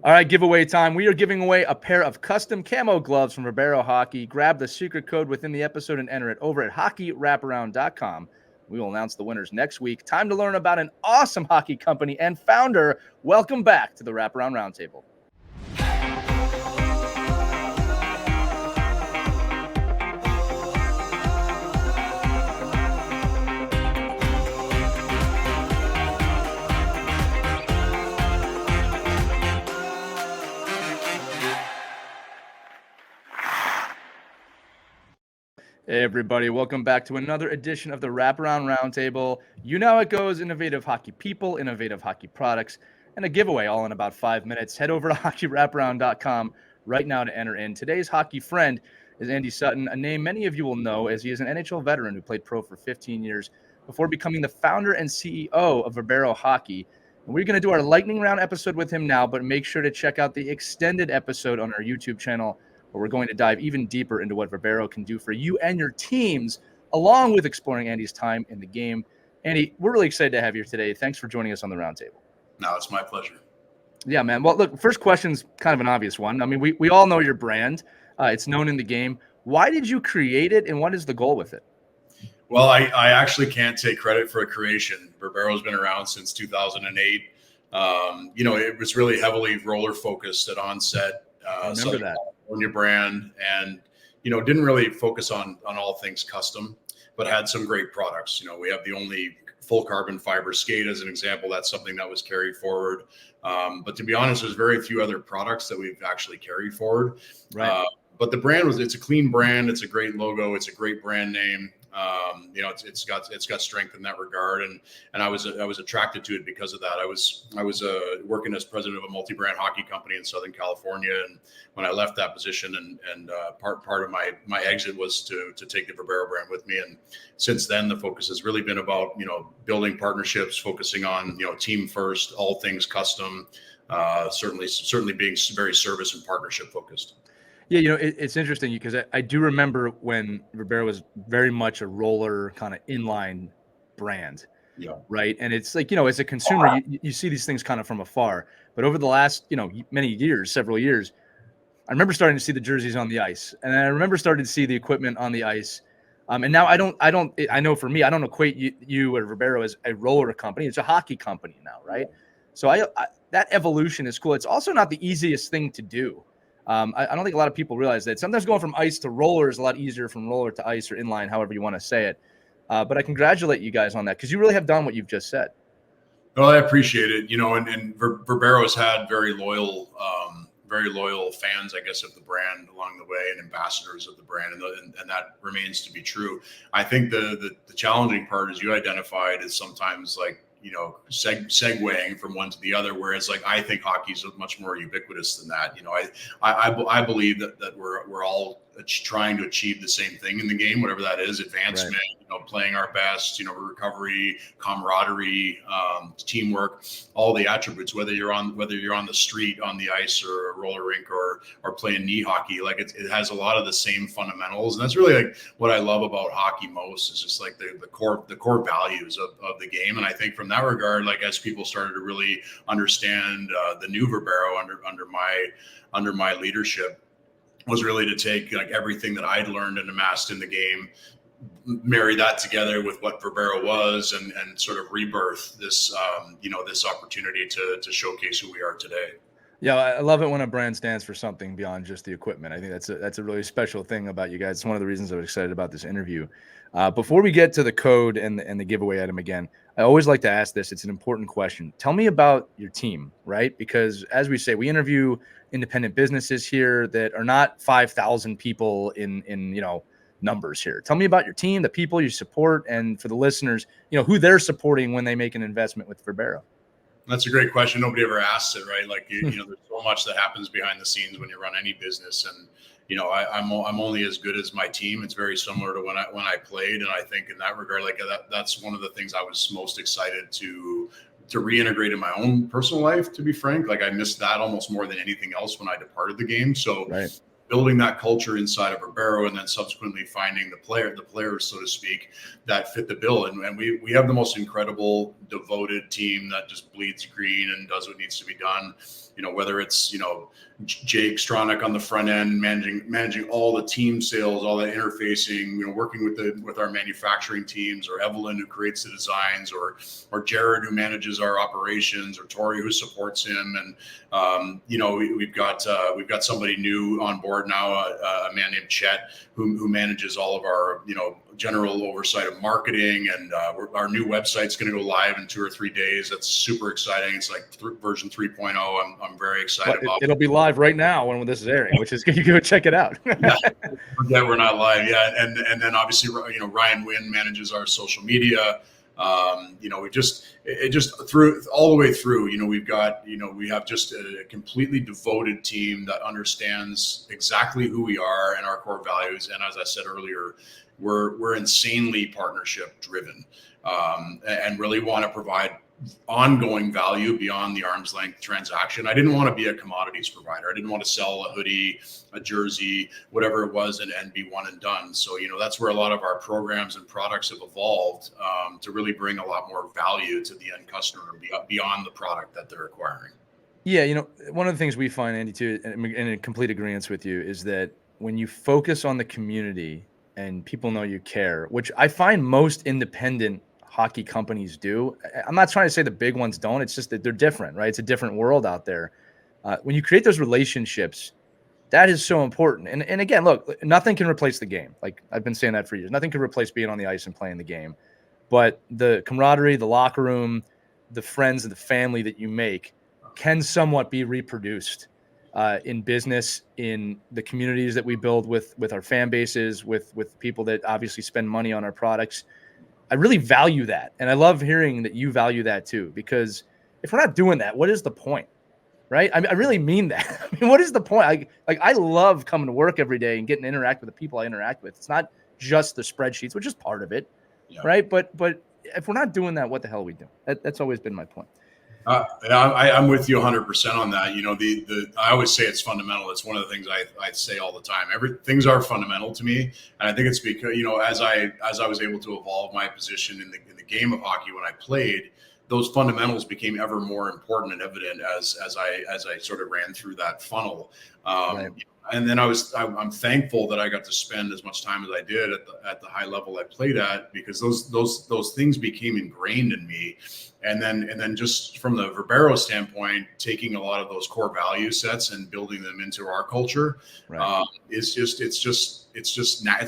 All right, giveaway time. We are giving away a pair of custom camo gloves from Verbero Hockey. Grab the secret code within the episode and enter it over at hockeywraparound.com. We will announce the winners next week. Time to learn about an awesome hockey company and founder. Welcome back to the Wraparound Roundtable. Hey everybody, welcome back to another edition of the Wraparound Roundtable. You know how it goes: innovative hockey people, innovative hockey products, and a giveaway all in about 5 minutes. Head over to hockeywraparound.com right now to enter in. Today's hockey friend is Andy Sutton, a name many of you will know as he is an NHL veteran who played pro for 15 years before becoming the founder and CEO of Verbero Hockey. And we're going to do our lightning round episode with him now, but make sure to check out the extended episode on our YouTube channel, where we're going to dive even deeper into what Verbero can do for you and your teams, along with exploring Andy's time in the game. Andy, we're really excited to have you here today. Thanks for joining us on the roundtable. No, it's my pleasure. Yeah, man. Well, look, first question's kind of an obvious one. I mean, we all know your brand. It's known in the game. Why did you create it, and what is the goal with it? Well, I actually can't take credit for a creation. Verbero's been around since 2008. It was really heavily roller focused at onset. Remember that. California brand, and didn't really focus on all things custom, but had some great products. We have the only full carbon fiber skate as an example. That's something that was carried forward. But to be honest, there's very few other products that we've actually carried forward. Right. But the brand it's a clean brand. It's a great logo. It's a great brand name. It's got strength in that regard, and I was attracted to it because of that. I was working as president of a multi-brand hockey company in Southern California, and when I left that position, and part of my exit was to take the Verbero brand with me. And since then, the focus has really been about building partnerships, focusing on team first, all things custom, certainly being very service and partnership focused. Yeah, it's interesting because I do remember when Verbero was very much a roller kind of inline brand. Yeah. Right. And it's like, as a consumer, you see these things kind of from afar. But over the last, several years, I remember starting to see the jerseys on the ice. And I remember starting to see the equipment on the ice. And now I know for me, I don't equate you or Verbero as a roller company. It's a hockey company now. Right. So that evolution is cool. It's also not the easiest thing to do. I don't think a lot of people realize that sometimes going from ice to roller is a lot easier from roller to ice or inline, however you want to say it. But I congratulate you guys on that because you really have done what you've just said. Well, I appreciate it. And Verbero has had very loyal fans, I guess, of the brand along the way, and ambassadors of the brand, and that remains to be true. I think the challenging part, as you identified, is sometimes like segueing from one to the other, whereas like I think hockey is much more ubiquitous than that. I believe that we're all trying to achieve the same thing in the game, whatever that is: advancement, right. Playing our best, recovery, camaraderie, teamwork, all the attributes. Whether you're on the street, on the ice, or a roller rink, or playing knee hockey, like it has a lot of the same fundamentals, and that's really like what I love about hockey most. Is just like the core values of the game. And I think from that regard, like as people started to really understand the new Verbero under my leadership, was really to take like everything that I'd learned and amassed in the game, marry that together with what Verbero was, and sort of rebirth this this opportunity to showcase who we are today. Yeah, I love it when a brand stands for something beyond just the equipment. I think that's a really special thing about you guys. It's one of the reasons I was excited about this interview. Before we get to the code and the giveaway item again, I always like to ask this. It's an important question. Tell me about your team, right? Because as we say, we interview independent businesses here that are not 5,000 people in numbers here. Tell me about your team, the people you support, and for the listeners, who they're supporting when they make an investment with Verbero. That's a great question. Nobody ever asks it, right? Like, there's so much that happens behind the scenes when you run any business. And, I'm only as good as my team. It's very similar to when I played. And I think in that regard, like that's one of the things I was most excited to reintegrate in my own personal life, to be frank. Like I missed that almost more than anything else when I departed the game. So right. building that culture inside of Verbero, and then subsequently finding the players, so to speak, that fit the bill. And we have the most incredible, devoted team that just bleeds green and does what needs to be done. Whether it's, Jake Stronach on the front end, managing all the team sales, all the interfacing, working with our manufacturing teams, or Evelyn who creates the designs, or Jared who manages our operations, or Tori who supports him. And, we've got somebody new on board now, a man named Chet, who manages all of our, general oversight of marketing. And our new website's going to go live in 2 or 3 days. That's super exciting. It's like version 3.0. I'm very excited about. It'll be live right now when this is airing, which is, you go check it out. Yeah, we're not live yet. And then obviously, Ryan Wynn manages our social media. We just through all the way through, we have just a completely devoted team that understands exactly who we are and our core values. And as I said earlier, we're insanely partnership driven, and really want to provide ongoing value beyond the arm's length transaction. I didn't want to be a commodities provider. I didn't want to sell a hoodie, a jersey, whatever it was, and be one and done. So, that's where a lot of our programs and products have evolved, to really bring a lot more value to the end customer beyond the product that they're acquiring. Yeah. One of the things we find, Andy, too, and in complete agreement with you, is that when you focus on the community and people know you care, which I find most independent hockey companies do. I'm not trying to say the big ones don't. It's just that they're different, right? It's a different world out there. When you create those relationships, that is so important. And again, look, nothing can replace the game. Like I've been saying that for years. Nothing can replace being on the ice and playing the game. But the camaraderie, the locker room, the friends and the family that you make can somewhat be reproduced in business, in the communities that we build with our fan bases, with people that obviously spend money on our products. I really value that. And I love hearing that you value that too, because if we're not doing that, what is the point? Right? I really mean that. I mean, what is the point? I love coming to work every day and getting to interact with the people I interact with. It's not just the spreadsheets, which is part of it. Yeah. Right. But if we're not doing that, what the hell are we doing? That's always been my point. I'm with you 100% on that. I always say it's fundamental. It's one of the things I say all the time. Things are fundamental to me, and I think it's because as I was able to evolve my position in the game of hockey when I played, those fundamentals became ever more important and evident as I sort of ran through that funnel. Right. And then I'm thankful that I got to spend as much time as I did at the high level I played at, because those things became ingrained in me. And then just from the Verbero standpoint, taking a lot of those core value sets and building them into our culture, right. It's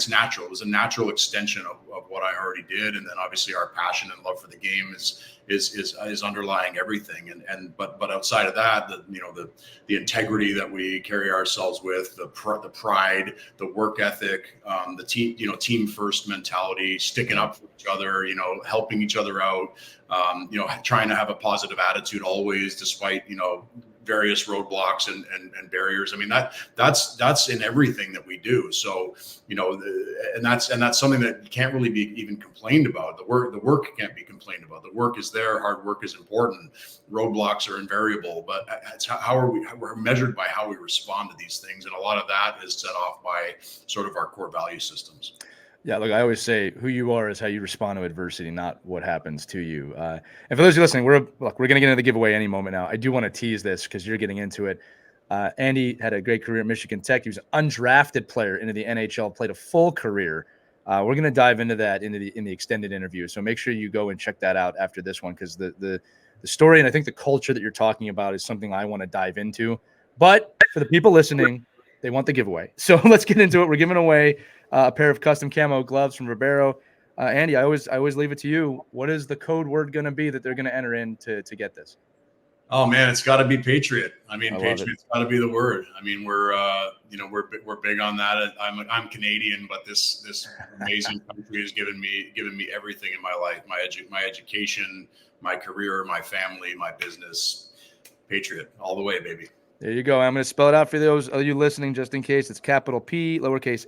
natural. It was a natural extension of what I already did. And then obviously our passion and love for the game is underlying everything. But outside of that, the integrity that we carry ourselves with, the pride, the work ethic, the team first mentality, sticking up for each other, helping each other out, trying to have a positive attitude always, despite, various roadblocks and barriers. I mean, that's in everything that we do. So, and that's something that can't really be even complained about. The work can't be complained about. The work is there. Hard work is important. Roadblocks are invariable, but it's we're measured by how we respond to these things. And a lot of that is set off by sort of our core value systems. Yeah, look, I always say who you are is how you respond to adversity, not what happens to you. And for those of you listening, we're going to get into the giveaway any moment now. I do want to tease this because you're getting into it. Andy had a great career at Michigan Tech. He was an undrafted player into the NHL, played a full career. We're going to dive into that in the extended interview. So make sure you go and check that out after this one, because the story and I think the culture that you're talking about is something I want to dive into. But for the people listening, they want the giveaway. So let's get into it. We're giving away a pair of custom camo gloves from Verbero. Andy, I always leave it to you. What is the code word going to be that they're going to enter in to get this? Oh man, it's got to be Patriot. I mean, Patriot's got to be the word. I mean, we're big on that. I'm Canadian, but this amazing country has given me everything in my life: my education, my career, my family, my business. Patriot all the way, baby. There you go. I'm going to spell it out for those of you listening, just in case. It's capital P, lowercase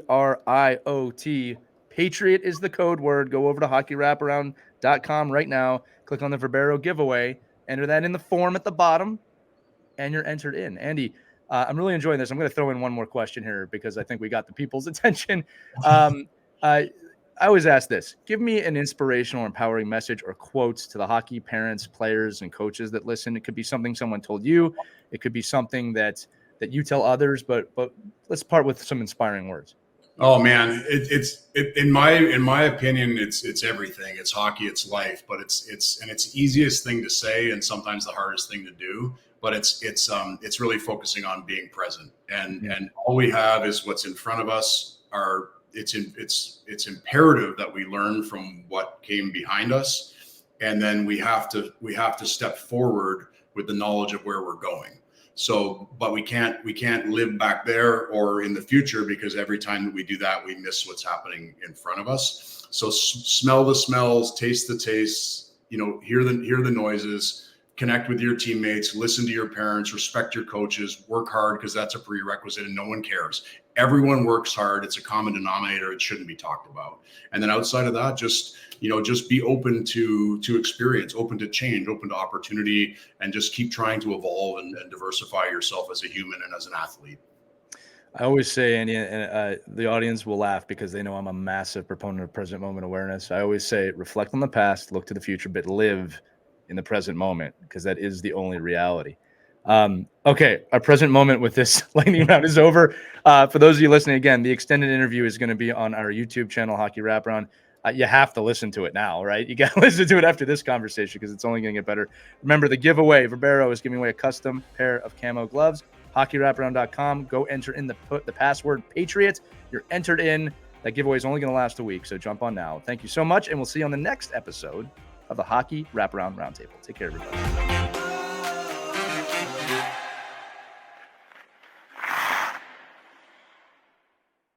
ATRIOT. Patriot is the code word. Go over to hockeywraparound.com right now. Click on the Verbero giveaway. Enter that in the form at the bottom, and you're entered in. Andy, I'm really enjoying this. I'm going to throw in one more question here because I think we got the people's attention. I always ask this: give me an inspirational, empowering message or quotes to the hockey parents, players, and coaches that listen. It could be something someone told you. It could be something that you tell others. But let's part with some inspiring words. Oh man, in my opinion, it's everything. It's hockey, it's life, but it's the easiest thing to say and sometimes the hardest thing to do. But it's really focusing on being present, and all we have is what's in front of us. It's imperative that we learn from what came behind us, and then we have to step forward with the knowledge of where we're going. So, but we can't live back there or in the future, because every time that we do that, we miss what's happening in front of us. So smell the smells, taste the tastes, hear the noises, connect with your teammates, listen to your parents, respect your coaches, work hard, because that's a prerequisite and no one cares. Everyone works hard. It's a common denominator. It shouldn't be talked about. And then outside of that, just be open to experience, open to change, open to opportunity, and just keep trying to evolve and diversify yourself as a human and as an athlete. I always say, Andy, and the audience will laugh because they know I'm a massive proponent of present moment awareness. I always say, reflect on the past, look to the future, but live in the present moment, because that is the only reality. Okay, our present moment with this lightning round is over. For those of you listening, again, the extended interview is going to be on our YouTube channel, Hockey Wraparound. You have to listen to it now, right? You got to listen to it after this conversation because it's only going to get better. Remember, the giveaway, Verbero is giving away a custom pair of camo gloves. HockeyWraparound.com. Go enter in the password Patriot. You're entered in. That giveaway is only going to last a week, so jump on now. Thank you so much, and we'll see you on the next episode of the Hockey Wraparound Roundtable. Take care, everybody.